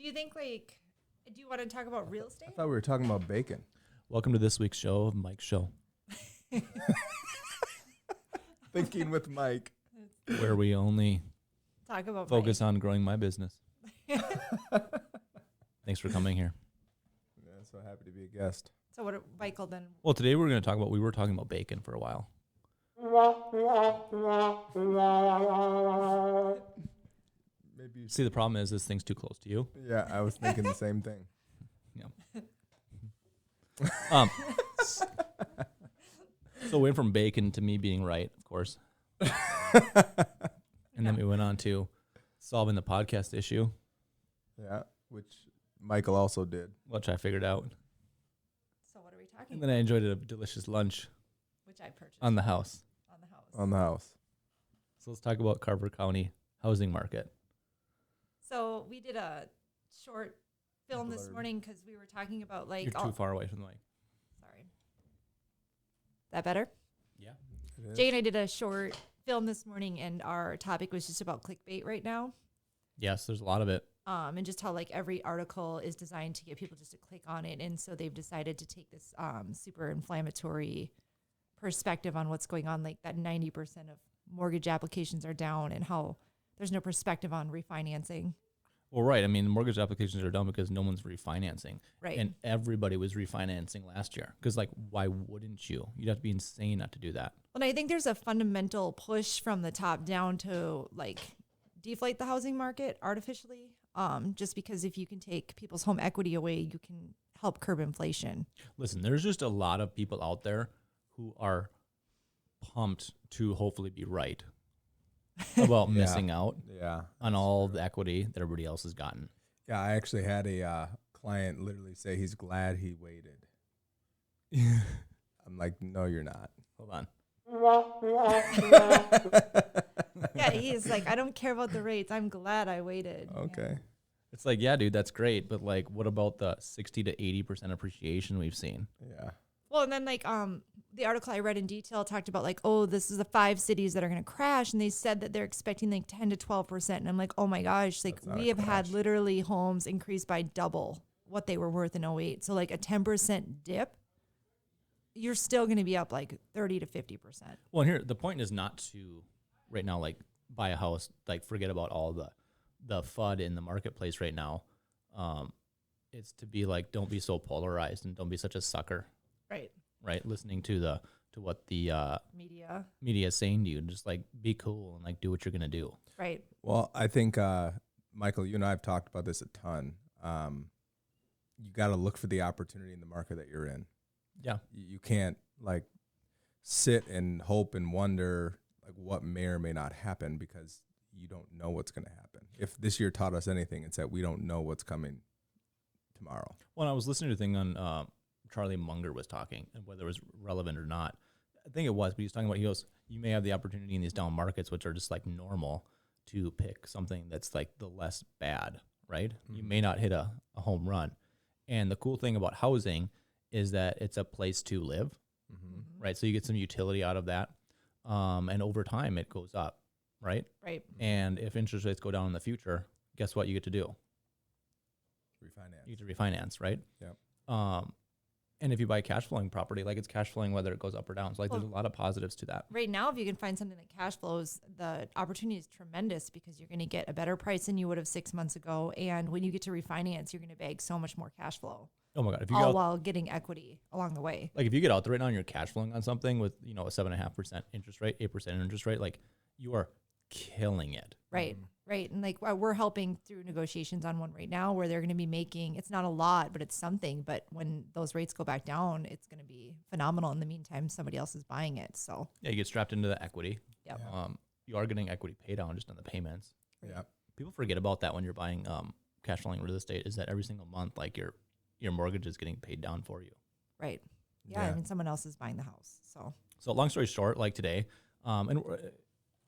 Do you think, like, do you want to talk about real estate? I thought we were talking about bacon. Welcome to this week's show of Mike's Show, Thinking with Mike. where we only Talk about focus on growing my business. Thanks for coming here. Yeah, so happy to be a guest. So what, Michael, then? Well, today we were talking about bacon for a while. Maybe. See, the problem is this thing's too close to you. Yeah, I was thinking the same thing. Yeah. So we went from bacon to me being right, of course. And then we went on to solving the podcast issue, Yeah, which Michael also did. which I figured out. So what are we talking And then I enjoyed a delicious lunch Which I purchased on the house. on the house. On the house. So let's talk about Carver County housing market. So we did a short film this Blurb. morning because we were talking about, like, You're too far away from the mic. sorry. That better? Yeah. It is. Jay and I did a short film this morning, and our topic was just about clickbait right now. Yes, there's a lot of it. And just how, like, every article is designed to get people just to click on it. And so they've decided to take this super inflammatory perspective on what's going on, like that 90% of mortgage applications are down and how there's no perspective on refinancing. Well, right. I mean, mortgage applications are done because no one's refinancing. Right. And everybody was refinancing last year. Because, like, why wouldn't you? You'd have to be insane not to do that. And I think there's a fundamental push from the top down to, like, deflate the housing market artificially. Just because if you can take people's home equity away, you can help curb inflation. Listen, there's just a lot of people out there who are pumped to hopefully be right about Yeah. missing out Yeah. on all the equity that everybody else has gotten. Yeah, I actually had a client literally say he's glad he waited. I'm like, no, you're not. Hold on. Yeah, he's like, I don't care about the rates. I'm glad I waited. Okay. It's like, yeah, dude, that's great. But, like, what about the 60 to 80% appreciation we've seen? Yeah. Well, and then, like, the article I read in detail talked about, like, oh, this is the 5 cities that are going to crash. And they said that they're expecting like 10 to 12%. And I'm like, oh my gosh, like, That's not we a have had crash. literally homes increase by double what they were worth in 08. So, like, a 10% dip, you're still going to be up like 30 to 50%. Well, and here, the point is not to, right now, like, buy a house, like, forget about all the FUD in the marketplace right now. It's to be like, don't be so polarized and don't be such a sucker, Right. right? Listening to what the Media. media is saying to you, and just, like, be cool and, like, do what you're gonna do. Right. Well, I think, Michael, you and I have talked about this a ton. You got to look for the opportunity in the market that you're in. Yeah. You can't, like, sit and hope and wonder, like, what may or may not happen because you don't know what's going to happen. If this year taught us anything, it's that we don't know what's coming tomorrow. Well, I was listening to a thing on Charlie Munger was talking, and whether it was relevant or not. I think it was, but he was talking about, he goes, you may have the opportunity in these down markets, which are just, like, normal, to pick something that's, like, the less bad, right? Mm-hmm. You may not hit a home run. And the cool thing about housing is that it's a place to live, Mm-hmm. right? So you get some utility out of that. And over time, it goes up, right? Right. And if interest rates go down in the future, guess what you get to do? Refinance. You get to refinance, right? Yep. And if you buy a cash flowing property, like, it's cash flowing whether it goes up or down. So, like, there's a Well, lot of positives to that. Right now, if you can find something that cash flows, the opportunity is tremendous because you're going to get a better price than you would have 6 months ago. And when you get to refinance, you're going to bag so much more cash flow, Oh my God. If you all get while getting equity along the way. like, if you get out there right now and you're cash flowing on something with, a 7.5% interest rate, 8% interest rate, like, you are killing it. Right. Right. And, like, we're helping through negotiations on one right now where they're going to be making, it's not a lot, but it's something. But when those rates go back down, it's going to be phenomenal. In the meantime, somebody else is buying it. So, Yeah, you get strapped into the equity. yep. Yeah. You are getting equity paid down just on the payments. Yeah. People forget about that when you're buying cash flowing real estate, is that every single month, like, your mortgage is getting paid down for you. Right. Yeah. Yeah. I mean, someone else is buying the house. So, long story short, like today,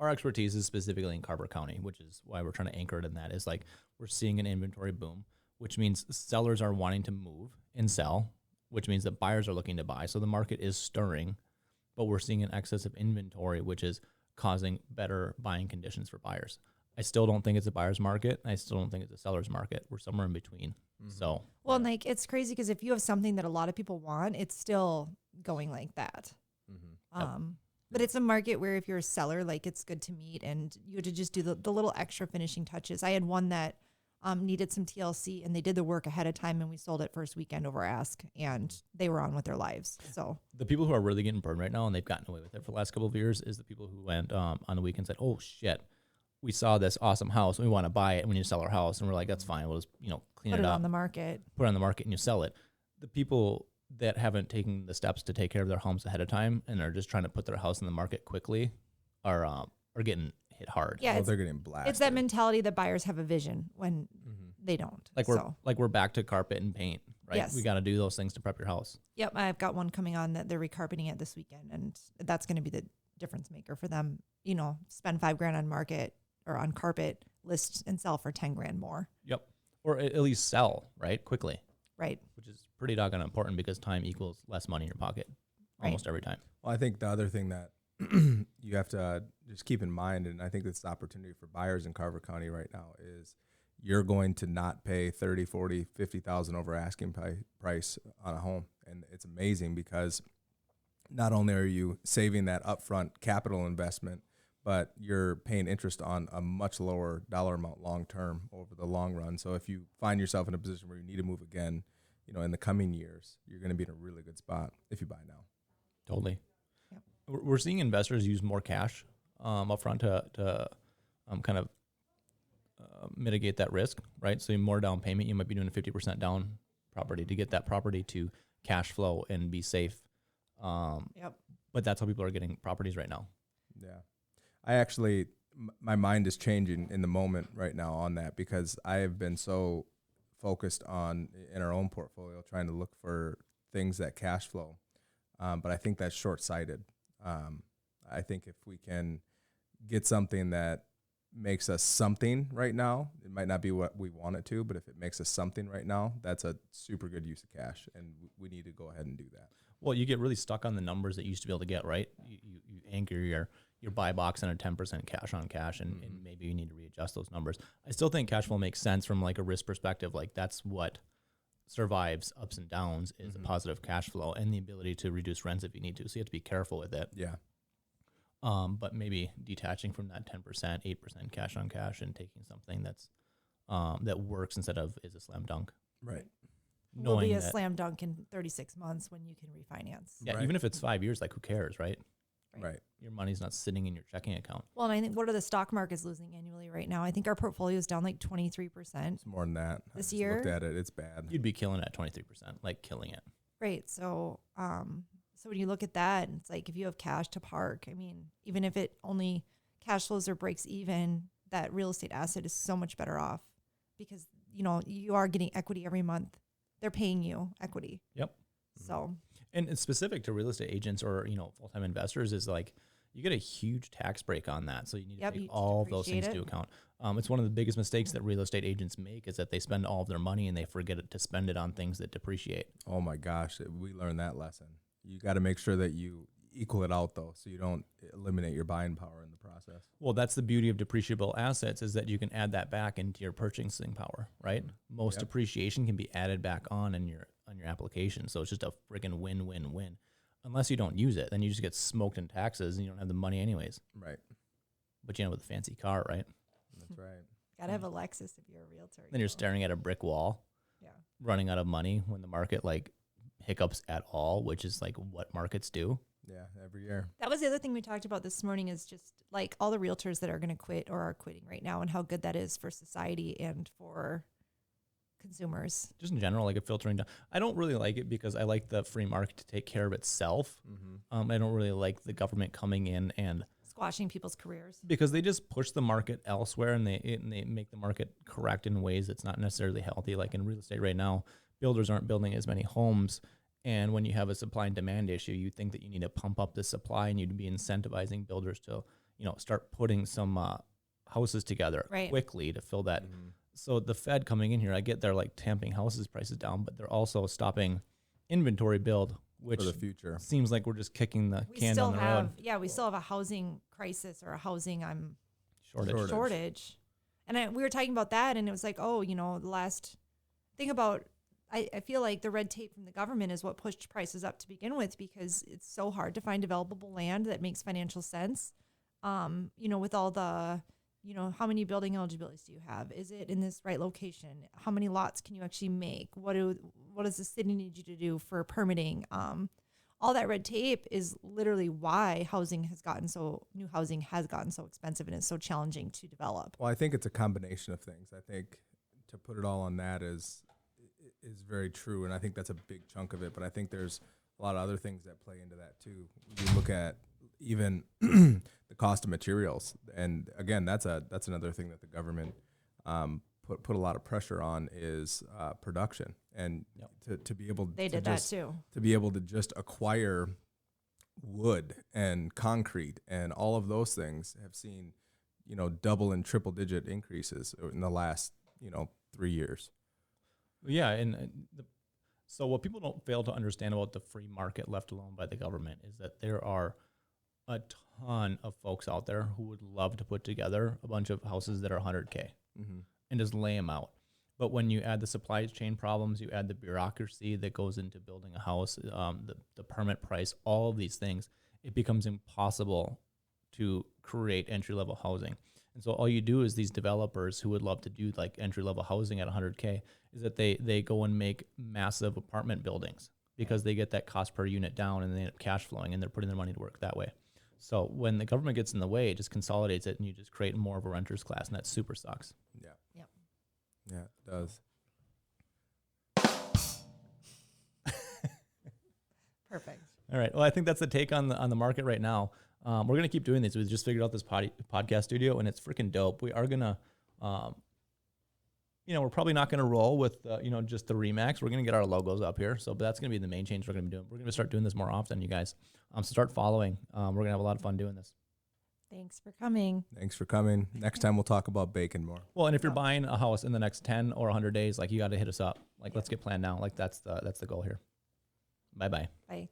our expertise is specifically in Carver County, which is why we're trying to anchor it in that, is like, we're seeing an inventory boom, which means sellers are wanting to move and sell, which means that buyers are looking to buy. So the market is stirring, but we're seeing an excess of inventory, which is causing better buying conditions for buyers. I still don't think it's a buyer's market. I still don't think it's a seller's market. We're somewhere in between. So, Well, and like it's crazy because if you have something that a lot of people want, it's still going like that. But it's a market where if you're a seller, like it's good to meet and you had to just do the little extra finishing touches. I had one that needed some TLC and they did the work ahead of time and we sold it first weekend over ask and they were on with their lives. So the people who are really getting burned right now and they've gotten away with it for the last couple of years is the people who went on the weekend and said, oh shit, we saw this awesome house and we want to buy it and we need to sell our house. And we're like, that's fine. We'll just, clean put it it up, on the market. put it on the market and you sell it. The people that haven't taken the steps to take care of their homes ahead of time and are just trying to put their house in the market quickly are getting hit hard. Yeah, they're getting blasted. it's that mentality that buyers have a vision when they don't. Like we're back to carpet and paint, right? Yes. We got to do those things to prep your house. Yep, I've got one coming on that they're recarpeting it this weekend, and that's going to be the difference maker for them. Spend $5,000 on market or on carpet, list and sell for $10,000 more. Yep. Or at least sell, right? Quickly. Right. Which is pretty doggone important because time equals less money in your pocket almost every time. Well, I think the other thing that you have to just keep in mind, and I think it's an opportunity for buyers in Carver County right now, is you're going to not pay 30, 40, 50,000 over asking price on a home. And it's amazing because not only are you saving that upfront capital investment, but you're paying interest on a much lower dollar amount long-term over the long run. So if you find yourself in a position where you need to move again, in the coming years, you're going to be in a really good spot if you buy now. Totally. Yep. We're seeing investors use more cash upfront to kind of mitigate that risk, right? So more down payment, you might be doing a 50% down property to get that property to cash flow and be safe. Yep. But that's how people are getting properties right now. Yeah. I actually, my mind is changing in the moment right now on that because I have been so focused on in our own portfolio trying to look for things that cash flow. But I think that's short-sighted. I think if we can get something that makes us something right now, it might not be what we want it to, but if it makes us something right now, that's a super good use of cash, and we need to go ahead and do that. Well, you get really stuck on the numbers that you used to be able to get, right? You anchor your buy box on a 10% cash on cash, and maybe you need to readjust those numbers. I still think cash flow makes sense from like a risk perspective. Like that's what survives ups and downs is a positive cash flow and the ability to reduce rents if you need to. So you have to be careful with it. Yeah. But maybe detaching from that 10%, 8% cash on cash and taking something that's that works instead of is a slam dunk. Right. Will be a slam dunk in 36 months when you can refinance. Yeah, Right. even if it's 5 years, like who cares, right? Right. Your money's not sitting in your checking account. Well, and I think what are the stock markets losing annually right now? I think our portfolio is down like 23%. It's more than that. This I year? looked at it. It's bad. You'd be killing it at 23%, like killing it. Right. So, so when you look at that, it's like if you have cash to park, I mean, even if it only cash flows or breaks even, that real estate asset is so much better off because, you are getting equity every month. They're paying you equity. Yep. So, And it's specific to real estate agents or, full-time investors is like you get a huge tax break on that. So you need to you take all of those things depreciate into account. It's one of the biggest mistakes that real estate agents make is that they spend all of their money and they forget to spend it on things that depreciate. Oh my gosh, we learned that lesson. You got to make sure that you equal it out though, so you don't eliminate your buying power in the process. Well, that's the beauty of depreciable assets is that you can add that back into your purchasing power, right? Most depreciation can be added back on your application. So it's just a freaking win-win-win. Unless you don't use it, then you just get smoked in taxes and you don't have the money anyways. Right. But you end up with a fancy car, right? That's right. gotta have a Lexus if you're a realtor. Then you're staring at a brick wall, Yeah. running out of money when the market like hiccups at all, which is like what markets do. Yeah, every year. That was the other thing we talked about this morning is just like all the realtors that are going to quit or are quitting right now and how good that is for society and for consumers. Just in general, like a filtering down. I don't really like it because I like the free market to take care of itself. I don't really like the government coming in and Squashing people's careers. because they just push the market elsewhere and they make the market correct in ways that's not necessarily healthy. Like in real estate right now, builders aren't building as many homes. And when you have a supply and demand issue, you think that you need to pump up the supply and you'd be incentivizing builders to, start putting some houses together quickly to fill that. So the Fed coming in here, I get they're like tamping houses prices down, but they're also stopping inventory build, which For the future. seems like we're just kicking the We can still down the have, road. we still have a housing crisis or a housing Shortage. shortage. And we were talking about that, and it was like, oh, the last thing about, I feel like the red tape from the government is what pushed prices up to begin with, because it's so hard to find developable land that makes financial sense. With all the, how many building eligibilities do you have? Is it in this right location? How many lots can you actually make? What does the city need you to do for permitting? All that red tape is literally why new housing has gotten so expensive and is so challenging to develop. Well, I think it's a combination of things. I think to put it all on that is very true, and I think that's a big chunk of it. But I think there's a lot of other things that play into that too. You look at even the cost of materials, and again, that's another thing that the government put a lot of pressure on is production, and to be able to be able to just acquire wood and concrete and all of those things have seen double and triple digit increases in the last 3 years. Yeah, so what people don't fail to understand about the free market left alone by the government is that there are a ton of folks out there who would love to put together a bunch of houses that are 100K and just lay them out. But when you add the supply chain problems, you add the bureaucracy that goes into building a house, the permit price, all of these things, it becomes impossible to create entry-level housing. And so all you do is these developers who would love to do like entry-level housing at 100K is that they go and make massive apartment buildings because they get that cost per unit down and they end up cash flowing and they're putting their money to work that way. So when the government gets in the way, it just consolidates it and you just create more of a renter's class, and that super sucks. Yeah. Yep. Yeah, it does. Perfect. All right. Well, I think that's the take on the market right now. We're going to keep doing this. We just figured out this podcast studio, and it's freaking dope. We are going to, we're probably not going to roll with, just the Remax. We're going to get our logos up here. So but that's going to be the main change we're going to be doing. We're going to start doing this more often, you guys. So start following. We're going to have a lot of fun doing this. Thanks for coming. Next time we'll talk about bacon more. Well, and if you're buying a house in the next 10 or 100 days, like you got to hit us up. Like, let's get planned now. Like that's the goal here. Bye-bye. Bye.